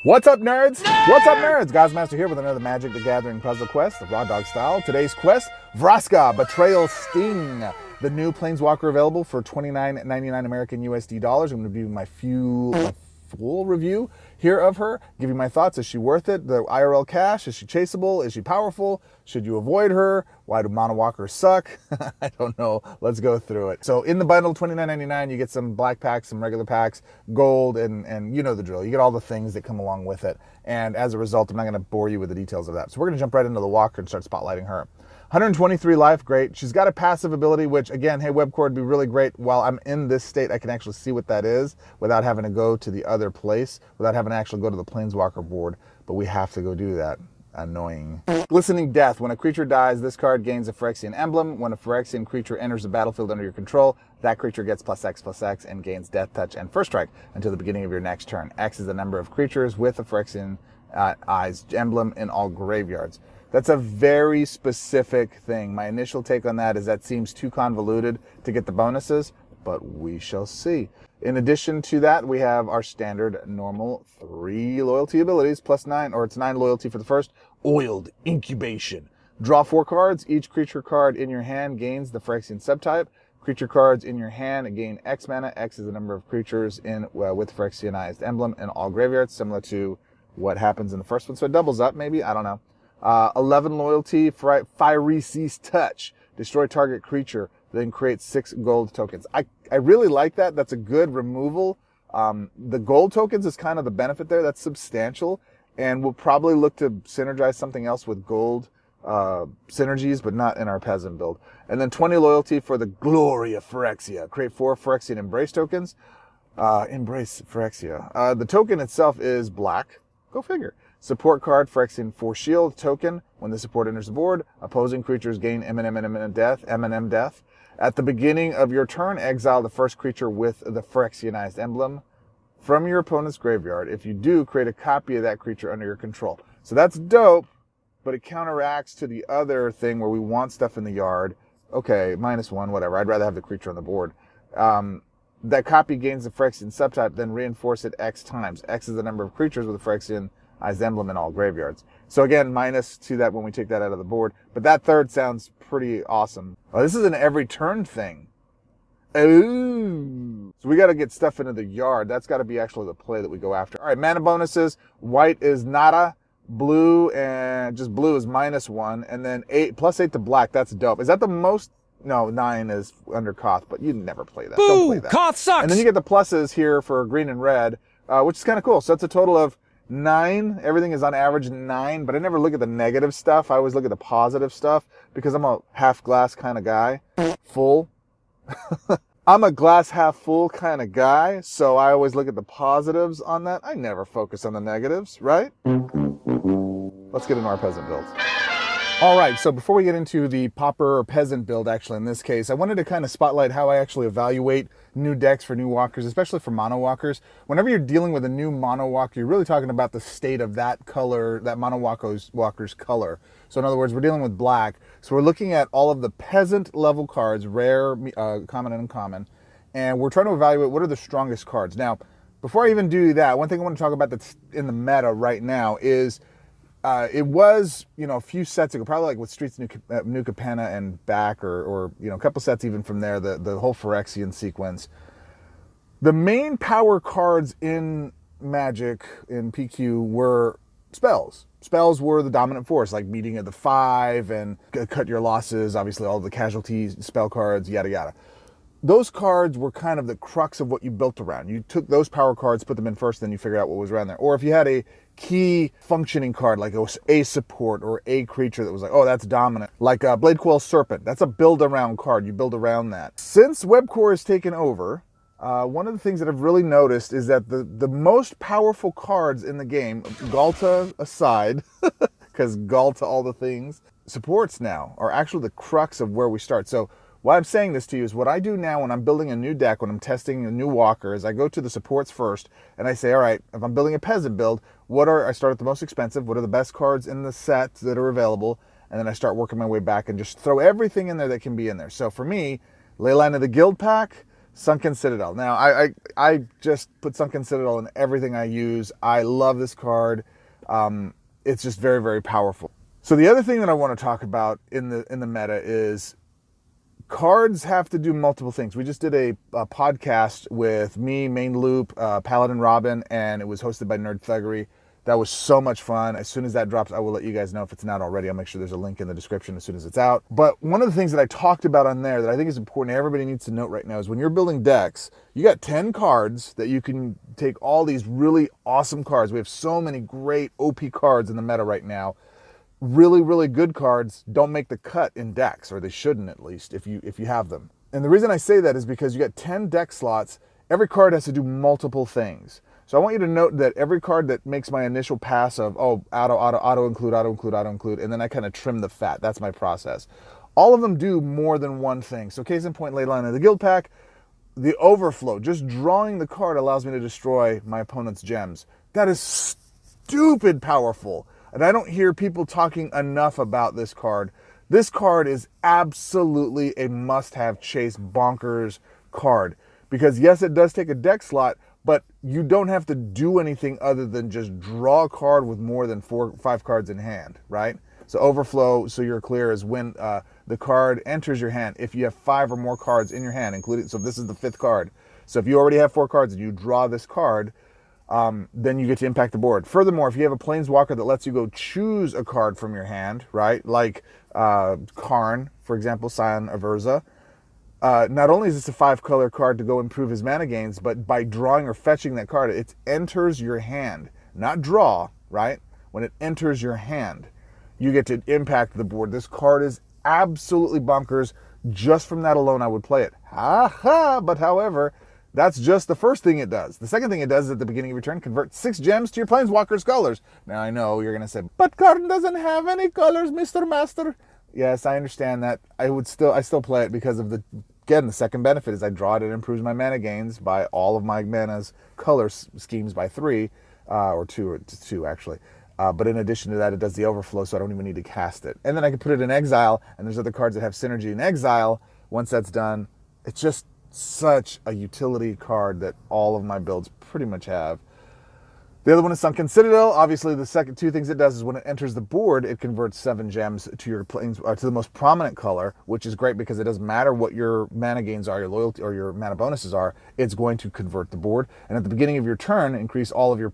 What's up, nerds? What's up, nerds? Goz Master here with another Magic the Gathering puzzle quest, the Raw Dog style. Today's quest, Vraska, Betrayal Sting. The new Planeswalker available for $29.99 American USD dollars. I'm going to do my full review here of her, give you my thoughts. Is she worth it? The IRL cash? Is she chaseable? Is she powerful? Should you avoid her? Why do mono walkers suck? I don't know. Let's go through it. So in the bundle, $29.99, you get some black packs, some regular packs, gold, and you know the drill. You get all the things that come along with it. And as a result, I'm not going to bore you with the details of that. So we're going to jump right into the walker and start spotlighting her. 123 life, great. She's got a passive ability, which again, hey, WEBCORE would be really great. While I'm in this state, I can actually see what that is without having to go to the other place, without having to actually go to the Planeswalker board, but we have to go do that. Annoying. Glistening Death. When a creature dies, this card gains a Phyrexian emblem. When a Phyrexian creature enters the battlefield under your control, that creature gets +X/+X and gains Death Touch and First Strike until the beginning of your next turn. X is the number of creatures with a Phyrexian Eyes emblem in all graveyards. That's a very specific thing. My initial take on that is that seems too convoluted to get the bonuses, but we shall see. In addition to that, we have our standard normal 3 loyalty abilities, +9, or it's 9 loyalty for the first. Oiled Incubation. Draw 4 cards. Each creature card in your hand gains the Phyrexian subtype. Creature cards in your hand gain X mana. X is the number of creatures with Phyrexianized emblem in all graveyards, similar to what happens in the first one. So it doubles up, maybe? I don't know. 11 loyalty, Phyrexi's Touch. Destroy target creature, then create 6 gold tokens. I really like that. That's a good removal. The gold tokens is kind of the benefit there. That's substantial. And we'll probably look to synergize something else with gold synergies, but not in our Peasant build. And then 20 loyalty for the Glory of Phyrexia. Create 4 Phyrexian Embrace tokens. Embrace Phyrexia. The token itself is black. Go figure. Support card, Phyrexian 4 shield token. When the support enters the board, opposing creatures gain M&M death. At the beginning of your turn, exile the first creature with the Phyrexianized emblem from your opponent's graveyard. If you do, create a copy of that creature under your control. So that's dope, but it counteracts to the other thing where we want stuff in the yard. Okay, -1, whatever. I'd rather have the creature on the board. That copy gains the Phyrexian subtype, then reinforce it X times. X is the number of creatures with a Phyrexianized emblem in all graveyards. So again, minus to that when we take that out of the board. But that third sounds pretty awesome. Oh, this is an every turn thing. Ooh. So we got to get stuff into the yard. That's got to be actually the play that we go after. All right, mana bonuses. White is nada. Blue and just blue is -1. And then +8 to black. That's dope. Is that the most? No, 9 is under Koth, but you never play that. Boo! Don't play that. Koth sucks! And then you get the pluses here for green and red, which is kind of cool. So that's a total of 9. Everything is on average 9, but I never look at the negative stuff. I always look at the positive stuff because I'm a half glass kind of guy. Full. I'm a glass half full kind of guy, so I always look at the positives on that. I never focus on the negatives, right? Let's get into our Peasant builds. All right, so before we get into the Pauper or Peasant build, actually in this case, I wanted to kind of spotlight how I actually evaluate new decks for new walkers, especially for mono walkers. Whenever you're dealing with a new mono walker, you're really talking about the state of that color, that mono walker's color. So in other words, we're dealing with black. So we're looking at all of the Peasant level cards, rare, common, and uncommon, and we're trying to evaluate what are the strongest cards. Now, before I even do that, one thing I want to talk about that's in the meta right now is it was, a few sets ago, probably like with Streets New Capenna and back, or a couple sets even from there, the whole Phyrexian sequence. The main power cards in Magic, in PQ, were spells. Spells were the dominant force, like Meeting of the 5 and Cut Your Losses, obviously all the casualty spell cards, yada yada. Those cards were kind of the crux of what you built around. You took those power cards, put them in first, then you figured out what was around there. Or if you had a key functioning card, like it was a support or a creature that was like, oh, that's dominant. Like Bladecoil Serpent, that's a build around card. You build around that. Since WEBCORE has taken over, one of the things that I've really noticed is that the most powerful cards in the game, Galta aside, because Galta all the things, supports now are actually the crux of where we start. So why I'm saying this to you is what I do now when I'm building a new deck, when I'm testing a new walker, is I go to the supports first and I say, all right, if I'm building a Peasant build, I start at the most expensive, what are the best cards in the set that are available, and then I start working my way back and just throw everything in there that can be in there. So for me, Leyline of the Guild pack, Sunken Citadel. Now, I just put Sunken Citadel in everything I use. I love this card. It's just very, very powerful. So the other thing that I want to talk about in the meta is cards have to do multiple things. We just did a podcast with me, Main Loop, Paladin Robin, and it was hosted by Nerd Thuggery. That was so much fun. As soon as that drops, I will let you guys know if it's not already. I'll make sure there's a link in the description as soon as it's out. But one of the things that I talked about on there that I think is important, everybody needs to note right now, is when you're building decks, you got 10 cards that you can take all these really awesome cards. We have so many great OP cards in the meta right now. Really, really good cards don't make the cut in decks, or they shouldn't at least, if you have them. And the reason I say that is because you got 10 deck slots. Every card has to do multiple things. So I want you to note that every card that makes my initial pass of, auto include, and then I kind of trim the fat. That's my process. All of them do more than one thing. So case in point, Veiliana of the Guild Pack, the overflow, just drawing the card allows me to destroy my opponent's gems. That is stupid powerful. And I don't hear people talking enough about this card. This card is absolutely a must-have chase bonkers card. Because yes, it does take a deck slot, but you don't have to do anything other than just draw a card with more than 4 or 5 cards in hand, right? So overflow, so you're clear, is when the card enters your hand. If you have 5 or more cards in your hand, including, so this is the 5th card. So if you already have 4 cards and you draw this card, then you get to impact the board. Furthermore, if you have a Planeswalker that lets you go choose a card from your hand, right? Like Karn, for example, Scion of Urza. Not only is this a 5-color card to go improve his mana gains, but by drawing or fetching that card, it enters your hand. Not draw, right? When it enters your hand, you get to impact the board. This card is absolutely bonkers. Just from that alone, I would play it. Ha ha! But however, that's just the first thing it does. The second thing it does is at the beginning of your turn, convert 6 gems to your Planeswalker's colors. Now I know you're going to say, but Karn doesn't have any colors, Mr. Master. Yes, I understand that. I still play it because of the second benefit is I draw it. It improves my mana gains by all of my mana's color schemes by 3, or 2 actually. But in addition to that, it does the overflow, so I don't even need to cast it. And then I can put it in exile, and there's other cards that have synergy in exile. Once that's done, it's just such a utility card that all of my builds pretty much have. The other one is Sunken Citadel. Obviously, the second 2 things it does is when it enters the board, it converts 7 gems to your to the most prominent color, which is great because it doesn't matter what your mana gains are, your loyalty or your mana bonuses are. It's going to convert the board. And at the beginning of your turn, increase all of your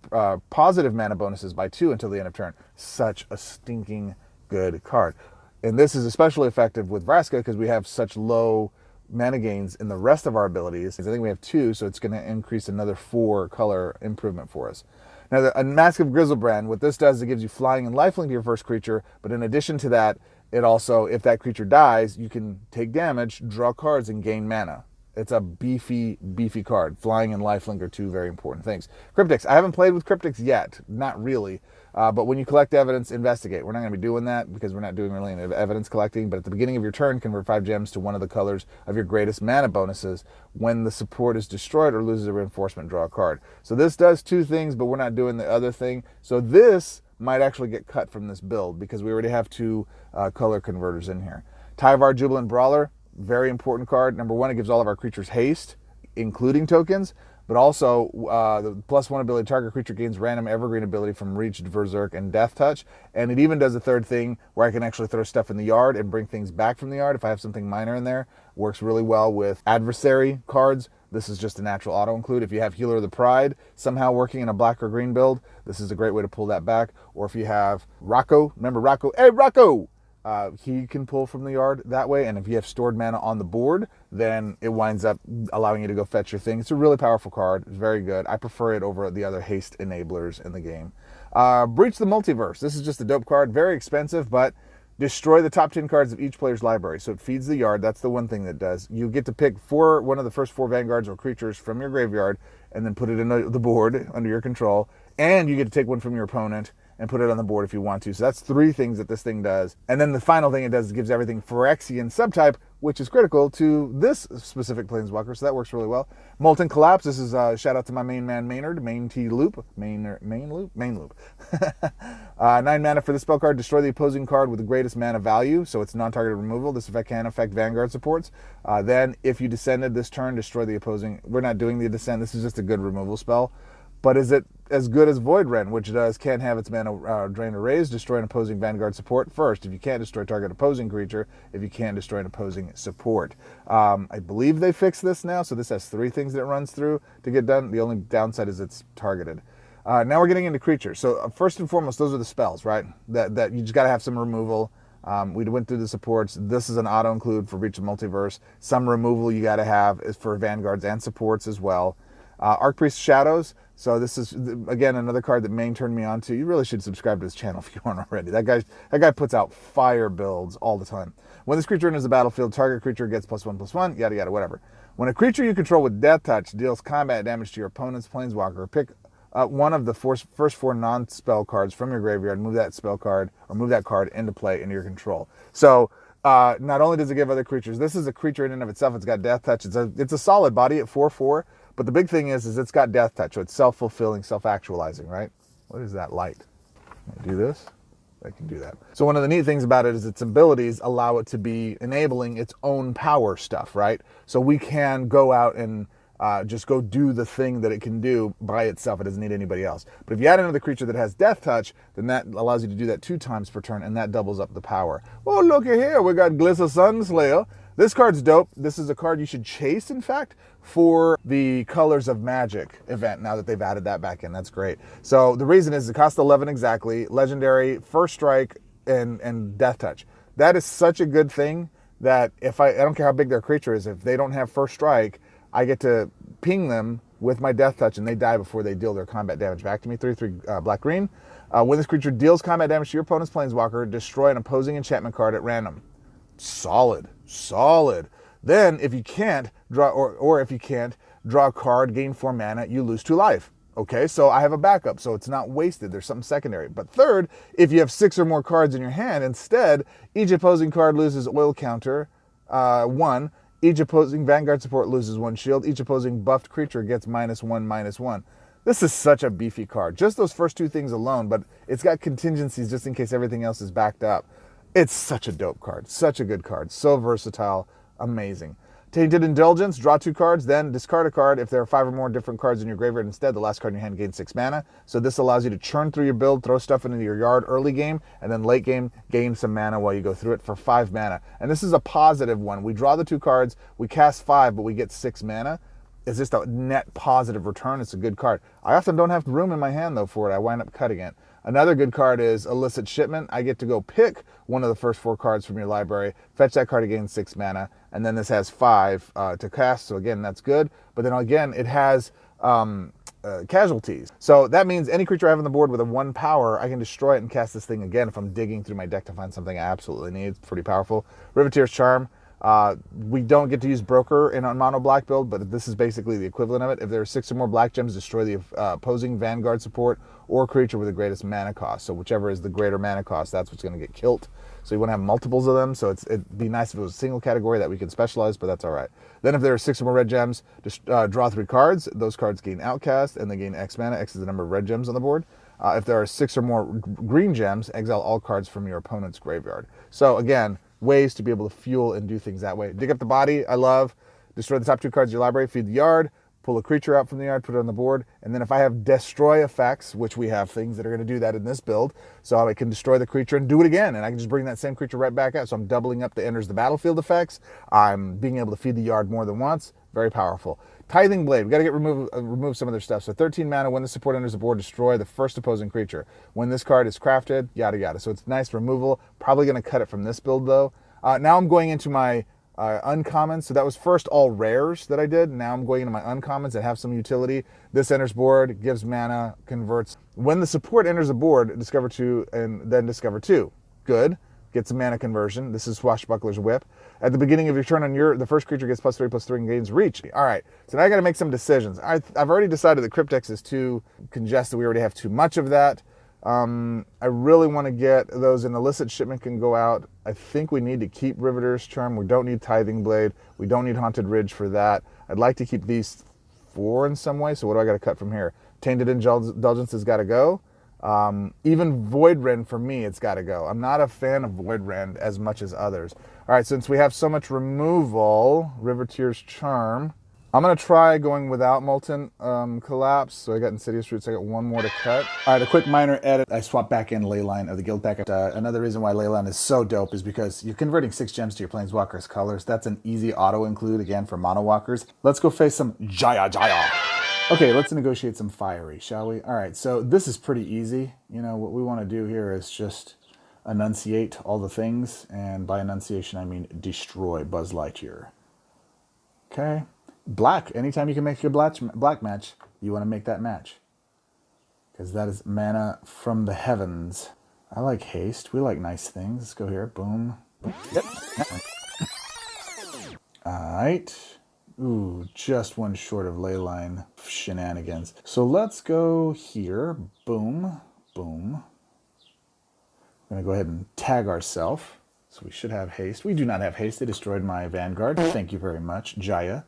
positive mana bonuses by 2 until the end of turn. Such a stinking good card. And this is especially effective with Vraska because we have such low mana gains in the rest of our abilities. I think we have 2, so it's going to increase another 4 color improvement for us. Now, a Mask of Griselbrand, what this does, it gives you flying and lifelink to your first creature, but in addition to that, it also, if that creature dies, you can take damage, draw cards, and gain mana. It's a beefy, beefy card. Flying and lifelink are 2 very important things. Cryptics. I haven't played with Cryptics yet. Not really. But when you collect evidence, investigate. We're not going to be doing that because we're not doing really any evidence collecting. But at the beginning of your turn, convert 5 gems to one of the colors of your greatest mana bonuses. When the support is destroyed or loses a reinforcement, draw a card. So this does 2 things, but we're not doing the other thing. So this might actually get cut from this build because we already have 2 color converters in here. Tyvar Jubilant Brawler. Very important card. Number 1, it gives all of our creatures haste, including tokens, but also the +1 ability, target creature gains random evergreen ability from Reach, Berserk, and Death Touch. And it even does a 3rd thing where I can actually throw stuff in the yard and bring things back from the yard if I have something minor in there. Works really well with adversary cards. This is just a natural auto-include. If you have Healer of the Pride somehow working in a black or green build, this is a great way to pull that back. Or if you have Rocco, remember Rocco? Hey, Rocco! He can pull from the yard that way, and if you have stored mana on the board, then it winds up allowing you to go fetch your thing. It's a really powerful card. It's very good. I prefer it over the other haste enablers in the game. Breach the Multiverse. This is just a dope card. Very expensive, but destroy the top 10 cards of each player's library. So it feeds the yard. That's the one thing that does. You get to pick one of the first 4 vanguards or creatures from your graveyard and then put it in the board under your control. And you get to take one from your opponent and put it on the board if you want to. So that's 3 things that this thing does. And then the final thing it does is gives everything Phyrexian subtype, which is critical to this specific Planeswalker, so that works really well. Molten Collapse, this is a shout out to my main man Maynard, main loop. 9 mana for this spell card, destroy the opposing card with the greatest mana value, so it's non-targeted removal. This effect can affect Vanguard supports. Then, if you descended this turn, destroy the opposing... We're not doing the descent, this is just a good removal spell. But is it as good as Void Wren, which can't have its mana drained or raised, destroy an opposing Vanguard support first. If you can't destroy target opposing creature, if you can't destroy an opposing support. I believe they fixed this now, so this has 3 things that it runs through to get done. The only downside is it's targeted. Now we're getting into creatures. So first and foremost, those are the spells, right? That you just got to have some removal. We went through the supports. This is an auto-include for Reach of Multiverse. Some removal you got to have is for Vanguards and supports as well. Archpriest Shadows. So this is, again, another card that Main turned me on to. You really should subscribe to his channel if you aren't already. That guy puts out fire builds all the time. When this creature enters the battlefield, target creature gets +1/+1, yada yada, whatever. When a creature you control with Death Touch deals combat damage to your opponent's Planeswalker, pick one of the first 4 non-spell cards from your graveyard, move that spell card, or move that card into play into your control. So not only does it give other creatures, this is a creature in and of itself. It's got Death Touch. It's a solid body at 4/4. But the big thing is it's got Death Touch, so it's self-fulfilling, self-actualizing, right? What is that light? Can I do this? I can do that. So one of the neat things about it is its abilities allow it to be enabling its own power stuff, right? So we can go out and just go do the thing that it can do by itself. It doesn't need anybody else. But if you add another creature that has Death Touch, then that allows you to do that 2 times per turn, and that doubles up the power. Oh, look at here. We got Glissa Sunslayer. This card's dope. This is a card you should chase, in fact, for the Colors of Magic event, now that they've added that back in. That's great. So the reason is it costs 11 exactly, legendary, first strike, and Death Touch. That is such a good thing that if I don't care how big their creature is, if they don't have first strike, I get to ping them with my Death Touch, and they die before they deal their combat damage back to me. 3/3 black-green. When this creature deals combat damage to your opponent's Planeswalker, destroy an opposing enchantment card at random. Solid. Then, if you can't draw, or if you can't draw a card, gain 4 mana, you lose 2 life. Okay, so I have a backup, so it's not wasted. There's something secondary. But third, if you have 6 or more cards in your hand, instead, each opposing card loses oil counter 1. Each opposing Vanguard support loses 1 shield. Each opposing buffed creature gets -1/-1. This is such a beefy card. Just those first 2 things alone, but it's got contingencies just in case everything else is backed up. It's such a dope card. Such a good card. So versatile. Amazing. Tainted Indulgence, draw 2 cards, then discard a card. If there are 5 or more different cards in your graveyard instead, the last card in your hand gains 6 mana. So this allows you to churn through your build, throw stuff into your yard early game, and then late game, gain some mana while you go through it for 5 mana. And this is a positive one. We draw the 2 cards, we cast 5, but we get 6 mana. It's just a net positive return. It's a good card. I often don't have room in my hand, though, for it. I wind up cutting it. Another good card is Illicit Shipment. I get to go pick one of the first 4 cards from your library, fetch that card again, 6 mana, and then this has 5 to cast, so again, that's good. But then again, it has casualties. So that means any creature I have on the board with a 1 power, I can destroy it and cast this thing again if I'm digging through my deck to find something I absolutely need. It's pretty powerful. Riveteer's Charm. We don't get to use Broker in a mono black build, but this is basically the equivalent of it. If there are 6 or more black gems, destroy the opposing Vanguard support or creature with the greatest mana cost. So whichever is the greater mana cost, that's what's going to get killed. So you want to have multiples of them. So it'd be nice if it was a single category that we could specialize, but that's all right. Then if there are 6 or more red gems, just draw 3 cards. Those cards gain Outcast, and they gain X mana. X is the number of red gems on the board. If there are 6 or more green gems, exile all cards from your opponent's graveyard. So again, ways to be able to fuel and do things that way. Dig up the body, I love. Destroy the top 2 cards of your library, feed the yard, pull a creature out from the yard, put it on the board, and then if I have destroy effects, which we have things that are going to do that in this build, so I can destroy the creature and do it again, and I can just bring that same creature right back out. So I'm doubling up the enters the battlefield effects. I'm being able to feed the yard more than once. Very powerful. Tithing Blade, we got to remove some of their stuff. So 13 mana, when the support enters the board, destroy the first opposing creature. When this card is crafted, yada yada. So it's nice removal. Probably going to cut it from this build though. Now I'm going into my uncommons. So that was first all rares that I did. Now I'm going into my uncommons that have some utility. This enters board, gives mana, converts. When the support enters the board, discover 2 and then discover 2. Good. Gets a mana conversion. This is Swashbuckler's Whip. At the beginning of your turn, the first creature gets +3/+3 and gains reach. All right, so now I got to make some decisions. I've already decided that Cryptex is too congested. We already have too much of that. I really want to get those. An illicit shipment can go out. I think we need to keep Riveter's Charm. We don't need Tithing Blade. We don't need Haunted Ridge for that. I'd like to keep these 4 in some way. So what do I got to cut from here? Tainted Indulgence has got to go. Even Void Rend for me, it's got to go. I'm not a fan of Void Rend as much as others. All right, since we have so much removal, Riveteer's Charm, I'm going to try going without Molten Collapse. So I got Insidious Roots. I got 1 more to cut. All right, a quick minor edit. I swapped back in Leyline of the Guild Pack. Another reason why Leyline is so dope is because you're converting 6 gems to your Planeswalker's colors. That's an easy auto-include, again, for Mono Walkers. Let's go face some Jaya. Okay, let's negotiate some Fiery, shall we? All right, so this is pretty easy. You know, what we want to do here is just enunciate all the things. And by enunciation, I mean destroy Buzz Lightyear. Okay. Black. Anytime you can make your black match, you want to make that match. Because that is mana from the heavens. I like haste. We like nice things. Let's go here. Boom. Yep. Alright. Ooh, just 1 short of Leyline shenanigans. So let's go here. Boom. Boom. I'm going to go ahead and tag ourselves. So we should have haste. We do not have haste. They destroyed my Vanguard. Thank you very much. Jaya.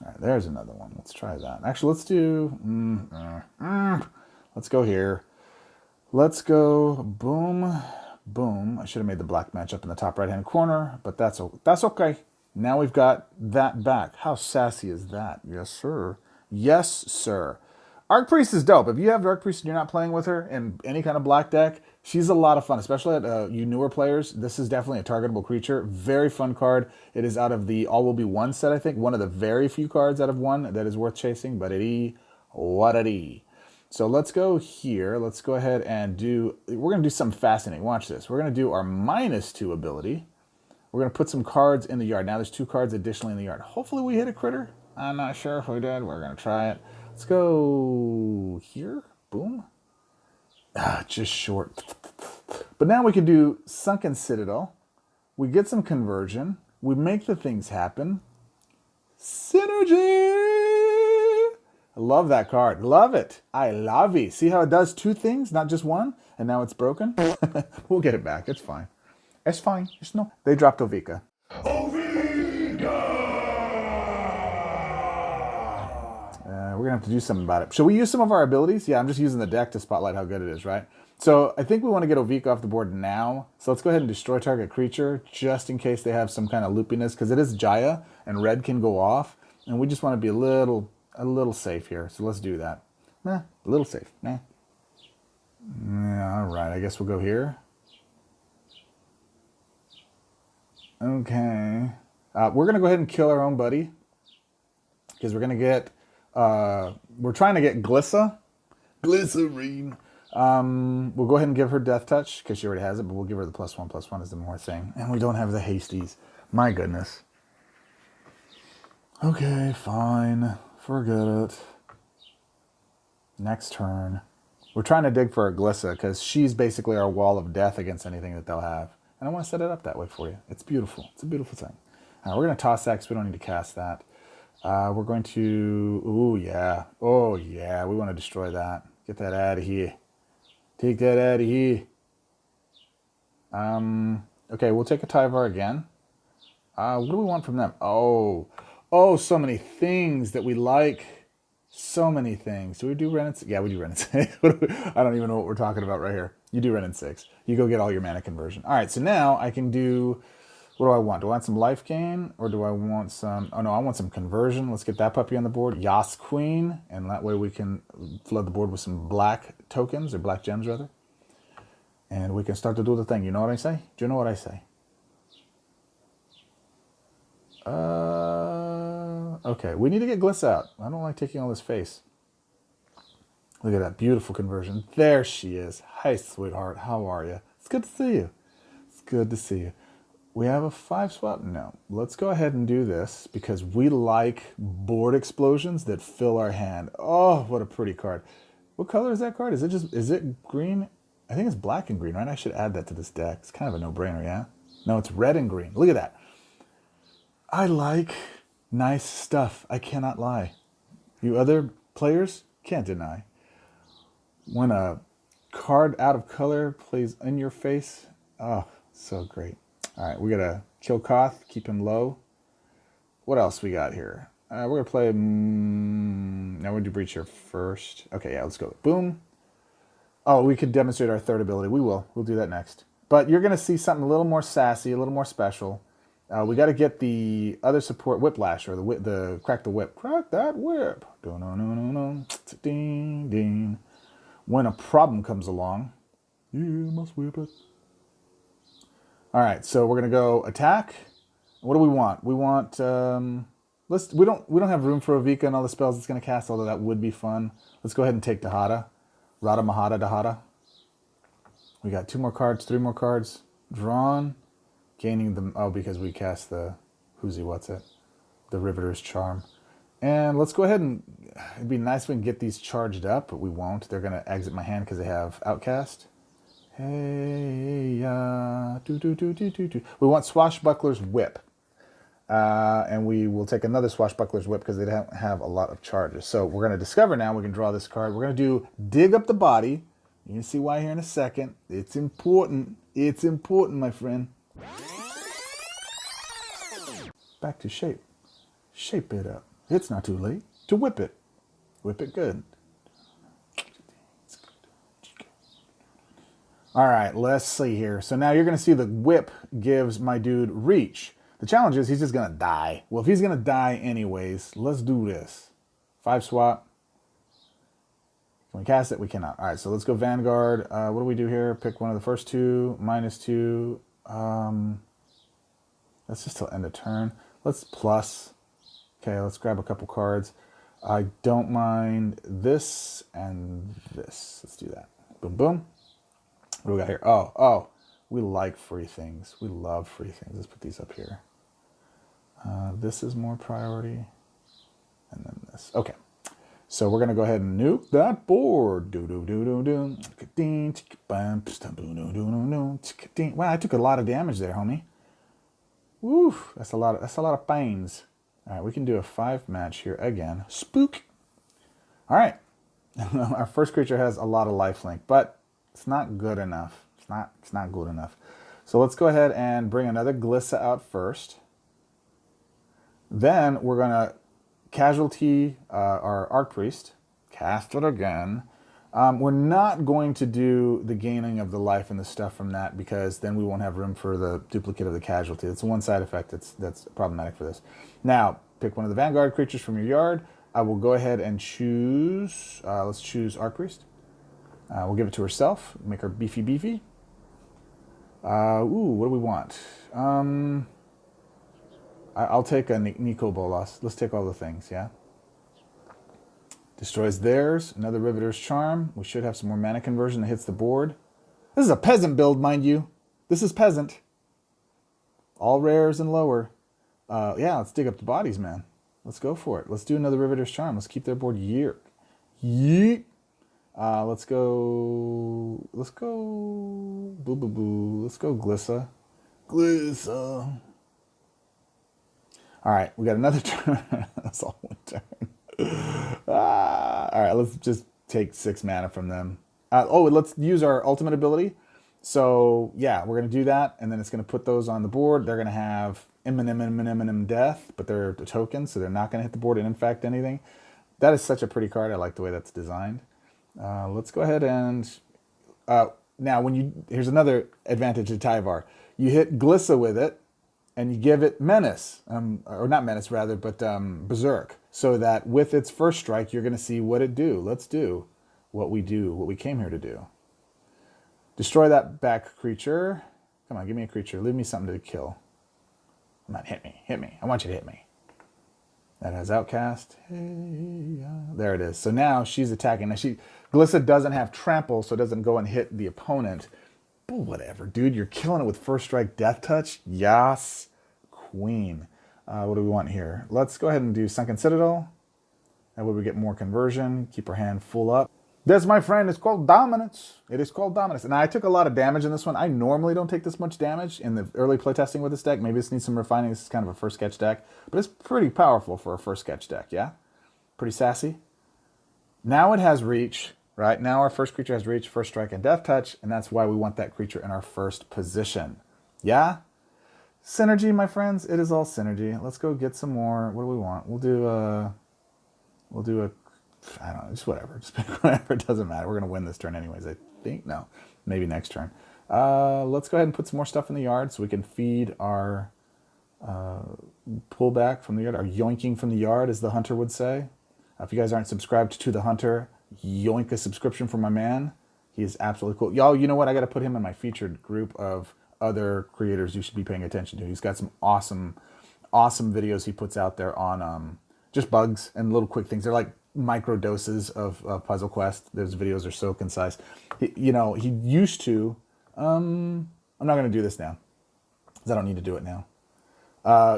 All right, there's another one. Let's try that. Actually, let's do... let's go here. Let's go boom, boom. I should have made the black match up in the top right-hand corner, but that's okay. Now we've got that back. How sassy is that? Yes, sir. Yes, sir. Arc Priest is dope. If you have Arc Priest and you're not playing with her in any kind of black deck, she's a lot of fun, especially at you newer players. This is definitely a targetable creature. Very fun card. It is out of the All Will Be One set, I think. One of the very few cards out of one that is worth chasing, but what it is. So let's go here. Let's go ahead and we're going to do something fascinating. Watch this. We're going to do our -2 ability. We're going to put some cards in the yard. Now there's 2 cards additionally in the yard. Hopefully we hit a critter. I'm not sure if we did. We're going to try it. Let's go here. Boom. Just short. But now we can do Sunken Citadel. We get some conversion. We make the things happen. Synergy! I love that card. Love it. I love it. See how it does 2 things, not just 1? And now it's broken? We'll get it back. It's fine. It's fine. It's no... They dropped Ovika. We're going to have to do something about it. Should we use some of our abilities? Yeah, I'm just using the deck to spotlight how good it is, right? So I think we want to get Ovika off the board now. So let's go ahead and destroy target creature just in case they have some kind of loopiness, because it is Jaya and red can go off. And we just want to be a little safe here. So let's do that. A little safe. Yeah, all right, I guess we'll go here. Okay. We're going to go ahead and kill our own buddy, because we're going to get... we're trying to get Glycerine. We'll go ahead and give her Death Touch, because she already has it, but we'll give her the +1/+1 as the more thing. And we don't have the hasties. My goodness. Okay, fine. Forget it. Next turn. We're trying to dig for a Glyssa, because she's basically our wall of death against anything that they'll have. And I want to set it up that way for you. It's beautiful. It's a beautiful thing. We're going to toss that because we don't need to cast that. We're going to... Ooh, yeah. Oh, yeah. We want to destroy that. Get that out of here. Take that out of here. Okay, we'll take a Tyvar again. What do we want from them? Oh, so many things that we like. So many things. Do we do Ren and 6? Yeah, we do Ren and 6. I don't even know what we're talking about right here. You do Ren and 6. You go get all your mana conversion. All right, so now I can do... What do I want? Do I want some life gain, or do I want some... Oh, no, I want some conversion. Let's get that puppy on the board. Yas Queen, and that way we can flood the board with some black tokens, or black gems, rather. And we can start to do the thing. You know what I say? Do you know what I say? Okay, we need to get Gliss out. I don't like taking all this face. Look at that beautiful conversion. There she is. Hi, sweetheart. How are you? It's good to see you. It's good to see you. We have a 5 swap? No. Let's go ahead and do this because we like board explosions that fill our hand. Oh, what a pretty card. What color is that card? Is it green? I think it's black and green, right? I should add that to this deck. It's kind of a no-brainer, yeah? No, it's red and green. Look at that. I like nice stuff. I cannot lie. You other players can't deny. When a card out of color plays in your face. Oh, so great. All right, we got to kill Koth, keep him low. What else we got here? We're going to play... now we're going to do Breacher first. Okay, yeah, let's go. Boom. Oh, we could demonstrate our third ability. We will. We'll do that next. But you're going to see something a little more sassy, a little more special. We got to get the other support, Whiplash, or the Crack the Whip. Crack that whip. Ding, ding. When a problem comes along, you must whip it. All right, so we're going to go attack. What do we want? We want... we don't have room for Avika and all the spells it's going to cast, although that would be fun. Let's go ahead and take Dahada. Radha Mahada Dahada. We got 2 more cards, 3 more cards. Drawn. Gaining the... Oh, because we cast the... The Riveter's Charm. And let's go ahead and... It'd be nice if we can get these charged up, but we won't. They're going to exit my hand because they have Outcast. Hey, we want Swashbuckler's Whip. And we will take another Swashbuckler's Whip because they don't have a lot of charges. So we're going to discover now. We can draw this card. We're going to do Dig Up the Body. You can see why here in a second. It's important. It's important, my friend. Back to shape. Shape it up. It's not too late to whip it. Whip it good. All right, let's see here. So now you're going to see the whip gives my dude reach. The challenge is he's just going to die. Well, if he's going to die anyways, let's do this. 5 swap. Can we cast it? We cannot. All right, so let's go Vanguard. What do we do here? Pick one of the first 2. -2. That's just till end of turn. Let's plus. Okay, let's grab a couple cards. I don't mind this and this. Let's do that. Boom, boom. What do we got here? Oh, we like free things. We love free things. Let's put these up here. This is more priority. And then this. Okay. So we're going to go ahead and nuke that board. Wow, I took a lot of damage there, homie. Woo, that's a lot of pains. All right, we can do a 5 match here again. Spook. All right. Our first creature has a lot of lifelink, but it's not good enough. It's not good enough. So let's go ahead and bring another Glissa out first. Then we're going to casualty our Archpriest. Cast it again. We're not going to do the gaining of the life and the stuff from that because then we won't have room for the duplicate of the casualty. It's one side effect that's problematic for this. Now, pick one of the Vanguard creatures from your yard. I will go ahead and choose, let's choose Archpriest. We'll give it to herself, make her beefy beefy. Ooh, what do we want? I'll take a Nico Bolas. Let's take all the things, yeah? Destroys theirs. Another Riveter's Charm. We should have some more mana conversion that hits the board. This is a Peasant build, mind you. This is Peasant. All rares and lower. Yeah, let's dig up the bodies, man. Let's go for it. Let's do another Riveter's Charm. Let's keep their board yeet. Yeet. Let's go... Boo, boo, boo. Let's go Glissa. Glissa. All right, we got another turn. That's all one turn. All right, let's just take 6 mana from them. Let's use our ultimate ability. So, yeah, we're going to do that, and then it's going to put those on the board. They're going to have imminent death, but they're a token, so they're not going to hit the board and infect anything. That is such a pretty card. I like the way that's designed. Let's go ahead and... now, here's another advantage of Tyvar. You hit Glissa with it, and you give it Menace, or not Menace rather, but Berserk, so that with its first strike, you're going to see what it do. Let's do what we came here to do. Destroy that back creature. Come on, give me a creature. Leave me something to kill. Come on, hit me. I want you to hit me. That has Outcast. Hey, there it is. So now she's attacking. Now Glissa doesn't have Trample, so it doesn't go and hit the opponent. But whatever, dude. You're killing it with first strike Death Touch. Yas, queen. What do we want here? Let's go ahead and do Sunken Citadel. That way we get more conversion. Keep our hand full up. This, my friend, is called Dominance. It is called Dominance. And I took a lot of damage in this one. I normally don't take this much damage in the early playtesting with this deck. Maybe this needs some refining. This is kind of a first sketch deck. But it's pretty powerful for a first sketch deck, yeah? Pretty sassy. Now it has reach. right? Now our first creature has reach, first strike, and death touch, and that's why we want that creature in our first position. Yeah? Synergy, my friends. It is all synergy. Let's go get some more. What do we want? We'll do a, I don't know, just whatever. Just pick whatever. It doesn't matter. We're going to win this turn anyways, I think. No, maybe next turn. Let's go ahead and put some more stuff in the yard so we can feed our pullback from the yard, our yoinking from the yard, as the hunter would say. If you guys aren't subscribed to the hunter, yoink a subscription for my man. He is absolutely cool. Y'all, you know what? I got to put him in my featured group of other creators you should be paying attention to. He's got some awesome videos he puts out there on just bugs and little quick things. They're like micro doses of Puzzle Quest. Those videos are so concise. He used to, I'm not going to do this now because I don't need to do it now.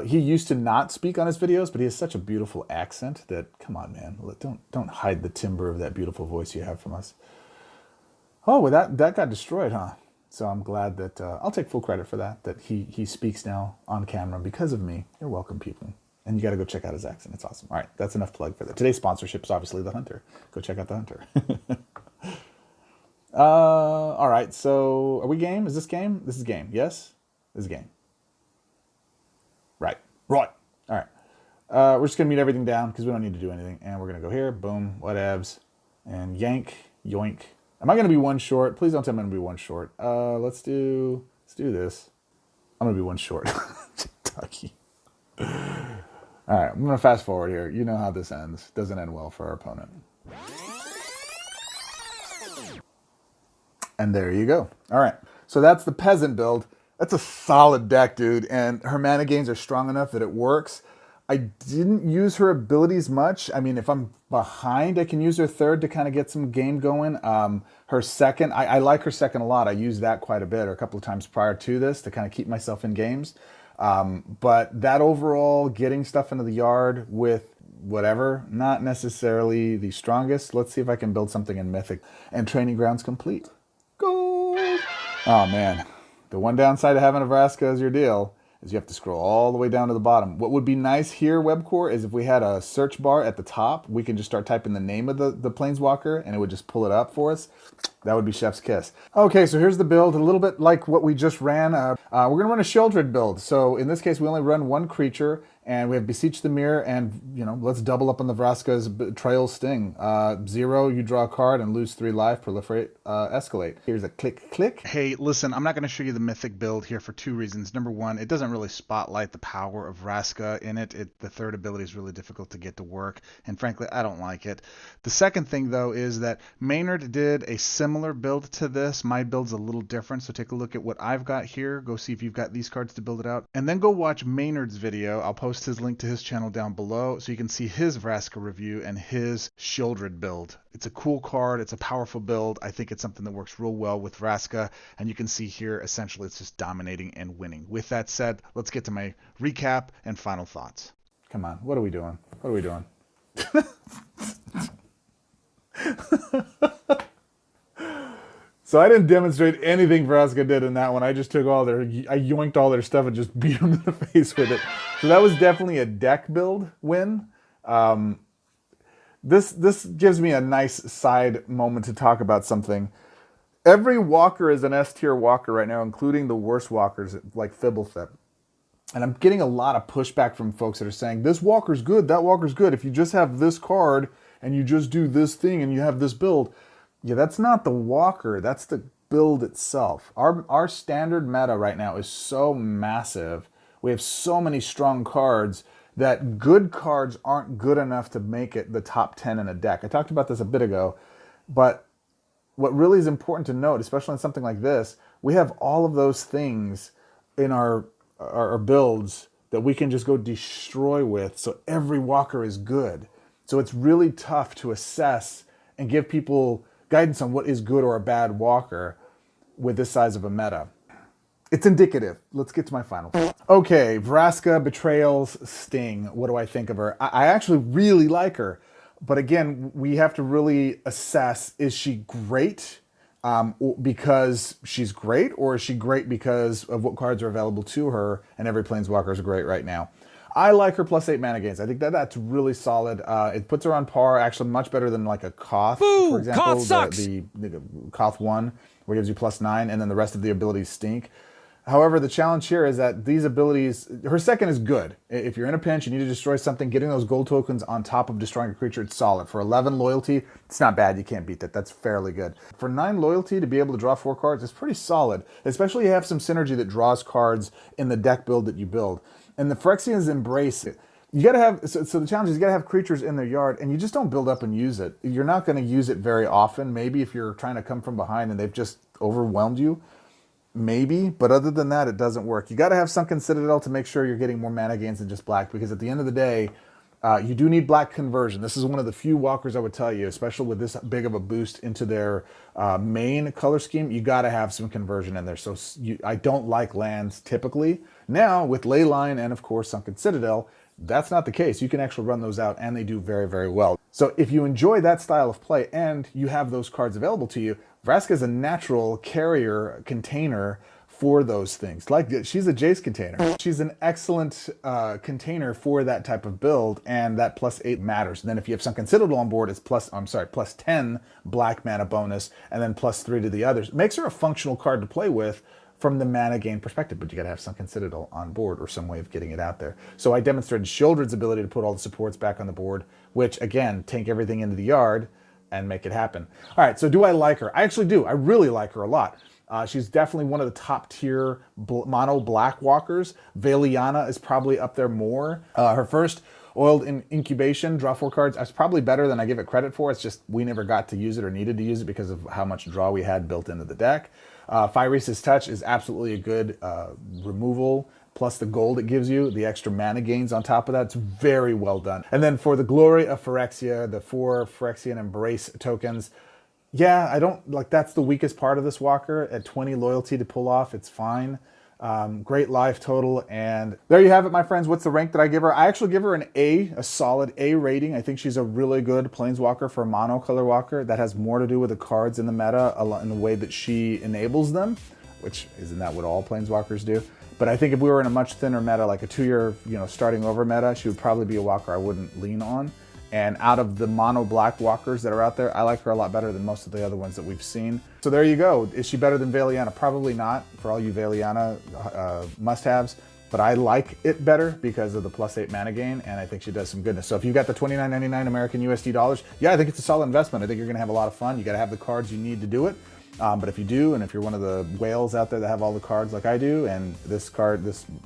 He used to not speak on his videos, but he has such a beautiful accent that, come on, man, don't hide the timbre of that beautiful voice you have from us. Oh, well, that got destroyed, huh? So I'm glad that I'll take full credit for that he speaks now on camera because of me. You're welcome, people. And you got to go check out his accent. It's awesome. All right, that's enough plug for that. Today's sponsorship is obviously the Hunter. Go check out the Hunter. All right, so are we game? Is this game? This is game. Yes? This is game. Right. All right. We're just going to mute everything down because we don't need to do anything. And we're going to go here. Boom. Whatevs. And yank. Yoink. Am I going to be one short? Please don't tell me I'm going to be one short. Let's do this. I'm going to be one short. Kentucky. All right. I'm going to fast forward here. You know how this ends. Doesn't end well for our opponent. And there you go. All right. So that's the Peasant build. That's a solid deck, dude. And her mana gains are strong enough that it works. I didn't use her abilities much. I mean, if I'm behind, I can use her third to kind of get some game going. Her second, I like her second a lot. I used that quite a bit, or a couple of times prior to this to kind of keep myself in games. But that overall, getting stuff into the yard with whatever, not necessarily the strongest. Let's see if I can build something in Mythic. And Training Grounds complete. Gold! Oh, man. The one downside of having a Vraska as your deal is you have to scroll all the way down to the bottom. What would be nice here, WEBCORE, is if we had a search bar at the top, we can just start typing the name of the Planeswalker and it would just pull it up for us. That would be chef's kiss. Okay, so here's the build, a little bit like what we just ran. We're going to run a Sheoldred build. So in this case, we only run one creature, and we have Beseech the Mirror, and, you know, let's double up on the Vraska's Betrayal Sting. 0, you draw a card and lose 3 life, proliferate, escalate. Here's a click. Hey, listen, I'm not going to show you the Mythic build here for 2 reasons. Number 1, it doesn't really spotlight the power of Vraska in it. The third ability is really difficult to get to work, and frankly, I don't like it. The second thing, though, is that Maynard did a similar build to this. My build's a little different, so take a look at what I've got here. Go see if you've got these cards to build it out, and then go watch Maynard's video. I'll post his link to his channel down below so you can see his Vraska review and his Sheoldred build. It's a cool card. It's a powerful build. I think it's something that works real well with Vraska, and you can see here, essentially, it's just dominating and winning. With that said, let's get to my recap and final thoughts. Come on, what are we doing? What are we doing? So I didn't demonstrate anything Vraska did in that one. I just took I yoinked all their stuff and just beat them in the face with it. So that was definitely a deck build win. This gives me a nice side moment to talk about something. Every walker is an S-tier walker right now, including the worst walkers like Fibblethip. And I'm getting a lot of pushback from folks that are saying, this walker's good, that walker's good. If you just have this card and you just do this thing and you have this build, yeah, that's not the walker. That's the build itself. Our standard meta right now is so massive. We have so many strong cards that good cards aren't good enough to make it the top 10 in a deck. I talked about this a bit ago, but what really is important to note, especially in something like this, we have all of those things in our builds that we can just go destroy with, so every walker is good. So it's really tough to assess and give people guidance on what is good or a bad walker with this size of a meta. It's indicative. Let's get to my final. Okay, Vraska, Betrayals, Sting. What do I think of her? I actually really like her. But again, we have to really assess, is she great because she's great, or is she great because of what cards are available to her, and every Planeswalker is great right now? I like her +8 mana gains. I think that's really solid. It puts her on par, actually much better than like a Koth, for example. Koth sucks. The Koth 1, where it gives you +9, and then the rest of the abilities stink. However, the challenge here is that these abilities, her second is good. If you're in a pinch, you need to destroy something, getting those gold tokens on top of destroying a creature, it's solid. For 11 loyalty, it's not bad. You can't beat that. That's fairly good. For 9 loyalty, to be able to draw 4 cards is pretty solid, especially if you have some synergy that draws cards in the deck build that you build. And the Phyrexians embrace it. You gotta have, so the challenge is you gotta have creatures in their yard, and you just don't build up and use it. You're not gonna use it very often. Maybe if you're trying to come from behind and they've just overwhelmed you, maybe, but other than that, it doesn't work. You got to have Sunken Citadel to make sure you're getting more mana gains than just black, because at the end of the day, you do need black conversion. This is one of the few walkers I would tell you, especially with this big of a boost into their main color scheme, you got to have some conversion in there. So I don't like lands typically. Now, with Leyline and, of course, Sunken Citadel, that's not the case. You can actually run those out, and they do very, very well. So if you enjoy that style of play and you have those cards available to you, Vraska is a natural carrier container for those things. Like, she's a Jace container. She's an excellent container for that type of build, and that +8 matters. And then if you have Sunken Citadel on board, it's +10 black mana bonus, and then +3 to the others. It makes her a functional card to play with from the mana gain perspective, but you gotta have Sunken Citadel on board or some way of getting it out there. So I demonstrated Shieldred's ability to put all the supports back on the board, which again, tank everything into the yard and make it happen. All right, so do I like her? I actually do. I really like her a lot. She's definitely one of the top tier mono black walkers. Veiliana is probably up there more. Her first Oiled in Incubation, draw 4 cards. That's probably better than I give it credit for. It's just we never got to use it or needed to use it because of how much draw we had built into the deck. Phyrexia's Touch is absolutely a good removal, plus the gold it gives you, the extra mana gains on top of that. It's very well done. And then for the Glory of Phyrexia, the 4 Phyrexian Embrace tokens, yeah, I don't, like, that's the weakest part of this walker. At 20 loyalty to pull off, it's fine. Great life total, and there you have it, my friends. What's the rank that I give her? I actually give her an A, a solid A rating. I think she's a really good Planeswalker for a mono-color walker. That has more to do with the cards in the meta, in the way that she enables them, which isn't that what all Planeswalkers do? But I think if we were in a much thinner meta, like a 2-year, starting over meta, she would probably be a walker I wouldn't lean on. And out of the mono black walkers that are out there, I like her a lot better than most of the other ones that we've seen. So there you go. Is she better than Veiliana? Probably not, for all you Veiliana must-haves. But I like it better because of the +8 mana gain, and I think she does some goodness. So if you've got the $29.99 American USD dollars, yeah, I think it's a solid investment. I think you're going to have a lot of fun. You got to have the cards you need to do it. But if you do, and if you're one of the whales out there that have all the cards like I do, and this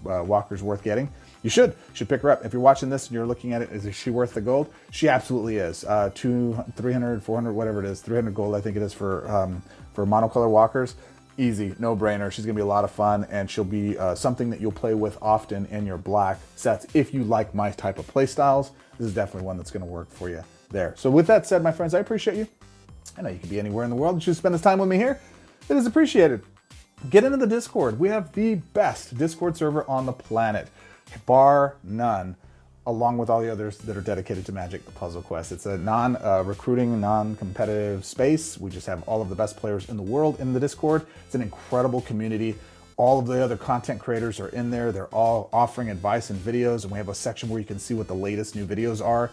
walker's worth getting, you should pick her up. If you're watching this and you're looking at it, is she worth the gold? She absolutely is. 300, 400, whatever it is, 300 gold, I think it is for monocolor walkers. Easy, no brainer. She's gonna be a lot of fun, and she'll be something that you'll play with often in your black sets. If you like my type of play styles, this is definitely one that's gonna work for you there. So with that said, my friends, I appreciate you. I know you could be anywhere in the world. You should spend this time with me here. It is appreciated. Get into the Discord. We have the best Discord server on the planet, bar none, along with all the others that are dedicated to Magic the Puzzle Quest. It's a non-recruiting, non-competitive space. We just have all of the best players in the world in the Discord. It's an incredible community. All of the other content creators are in there. They're all offering advice and videos, and we have a section where you can see what the latest new videos are.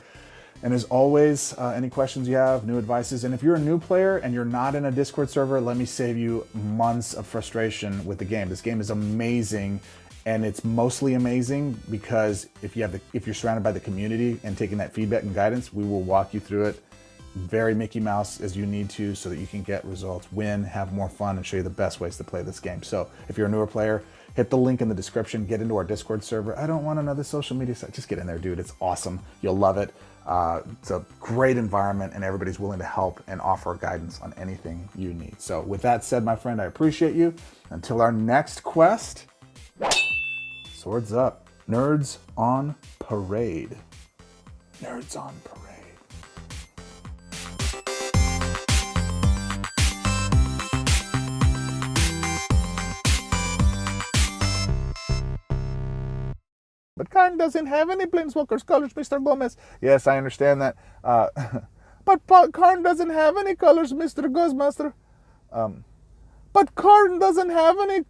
And as always, any questions you have, new advices, and if you're a new player and you're not in a Discord server, let me save you months of frustration with the game. This game is amazing, and it's mostly amazing because if you're surrounded by the community and taking that feedback and guidance, we will walk you through it very Mickey Mouse as you need to, so that you can get results, win, have more fun, and show you the best ways to play this game. So if you're a newer player, hit the link in the description, get into our Discord server. I don't want another social media site. Just get in there, dude. It's awesome. You'll love it. It's a great environment, and everybody's willing to help and offer guidance on anything you need. So with that said, my friend, I appreciate you. Until our next quest, swords up. Nerds on parade. Nerds on parade. But Karn doesn't have any Planeswalker's colors, Mr. Gomez. Yes, I understand that. But Karn doesn't have any colors, Mr. Goz Master. But Karn doesn't have any...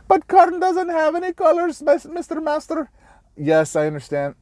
But Karn doesn't have any colors, Mr. Master. Yes, I understand.